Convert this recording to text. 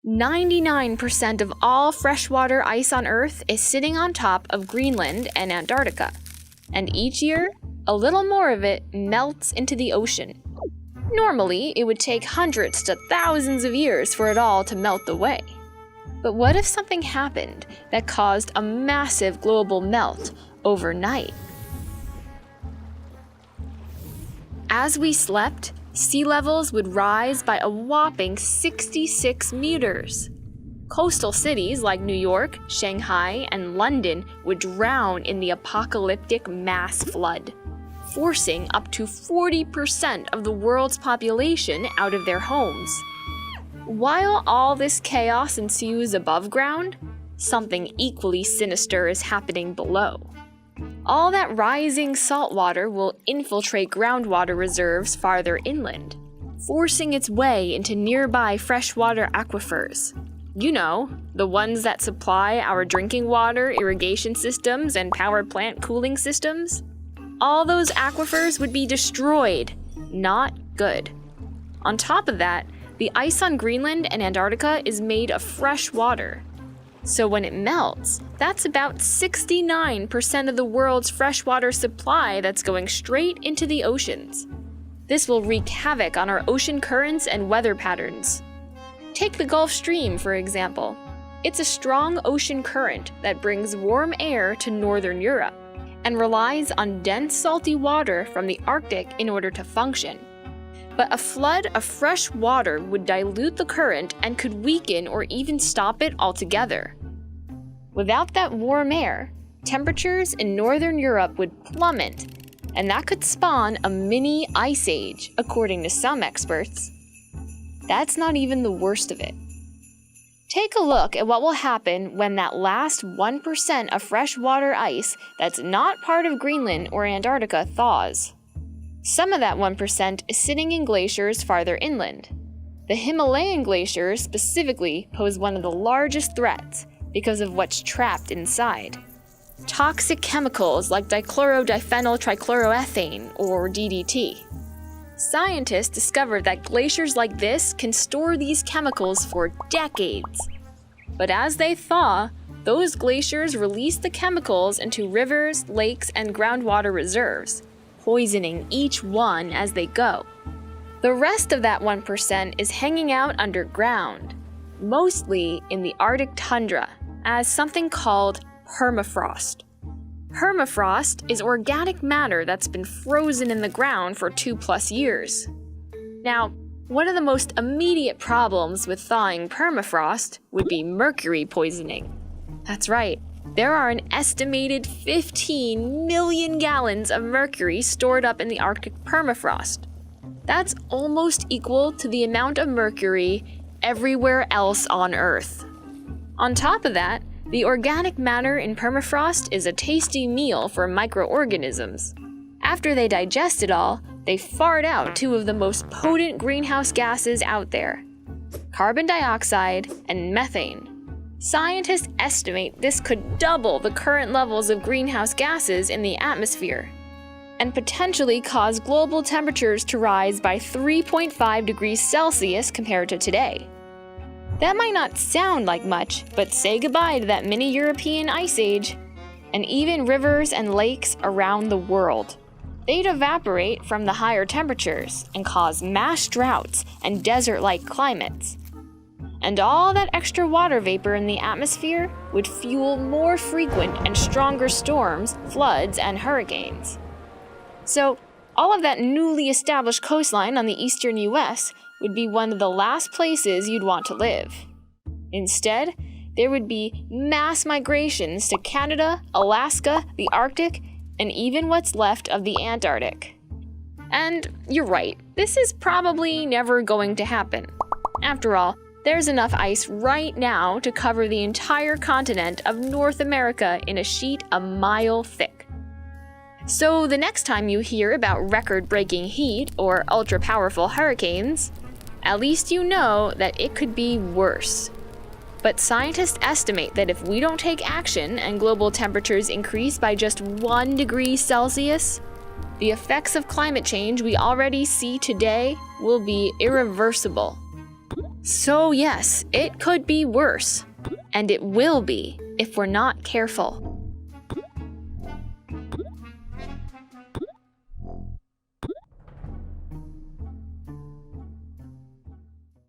99% of all freshwater ice on Earth is sitting on top of Greenland and Antarctica, and each year, a little more of it melts into the ocean. Normally, it would take hundreds to thousands of years for it all to melt away. But what if something happened that caused a massive global melt overnight? As we slept, sea levels would rise by a whopping 66 meters. Coastal cities like New York, Shanghai, and London would drown in the apocalyptic mass flood, forcing up to 40% of the world's population out of their homes. While all this chaos ensues above ground, something equally sinister is happening below. All that rising salt water will infiltrate groundwater reserves farther inland, forcing its way into nearby freshwater aquifers. You know, the ones that supply our drinking water, irrigation systems, and power plant cooling systems. All those aquifers would be destroyed. Not good. On top of that, the ice on Greenland and Antarctica is made of fresh water. So when it melts, that's about 69% of the world's freshwater supply that's going straight into the oceans. This will wreak havoc on our ocean currents and weather patterns. Take the Gulf Stream, for example. It's a strong ocean current that brings warm air to northern Europe and relies on dense salty water from the Arctic in order to function. But a flood of fresh water would dilute the current and could weaken or even stop it altogether. Without that warm air, temperatures in northern Europe would plummet, and that could spawn a mini ice age, according to some experts. That's not even the worst of it. Take a look at what will happen when that last 1% of freshwater ice that's not part of Greenland or Antarctica thaws. Some of that 1% is sitting in glaciers farther inland. The Himalayan glaciers specifically pose one of the largest threats because of what's trapped inside. Toxic chemicals like dichlorodiphenyl trichloroethane, or DDT. Scientists discovered that glaciers like this can store these chemicals for decades. But as they thaw, those glaciers release the chemicals into rivers, lakes, and groundwater reserves, poisoning each one as they go. The rest of that 1% is hanging out underground, mostly in the Arctic tundra, as something called permafrost. Permafrost is organic matter that's been frozen in the ground for 2+ years. Now, one of the most immediate problems with thawing permafrost would be mercury poisoning. That's right. There are an estimated 15 million gallons of mercury stored up in the Arctic permafrost. That's almost equal to the amount of mercury everywhere else on Earth. On top of that, the organic matter in permafrost is a tasty meal for microorganisms. After they digest it all, they fart out two of the most potent greenhouse gases out there: carbon dioxide and methane. Scientists estimate this could double the current levels of greenhouse gases in the atmosphere and potentially cause global temperatures to rise by 3.5 degrees Celsius compared to today. That might not sound like much, but say goodbye to that mini European ice age, and even rivers and lakes around the world. They'd evaporate from the higher temperatures and cause mass droughts and desert-like climates. And all that extra water vapor in the atmosphere would fuel more frequent and stronger storms, floods, and hurricanes. So, all of that newly established coastline on the eastern US would be one of the last places you'd want to live. Instead, there would be mass migrations to Canada, Alaska, the Arctic, and even what's left of the Antarctic. And you're right, this is probably never going to happen. After all, there's enough ice right now to cover the entire continent of North America in a sheet a mile thick. So the next time you hear about record-breaking heat or ultra-powerful hurricanes, at least you know that it could be worse. But scientists estimate that if we don't take action and global temperatures increase by just 1 degree Celsius, the effects of climate change we already see today will be irreversible. So yes, it could be worse. And it will be if we're not careful.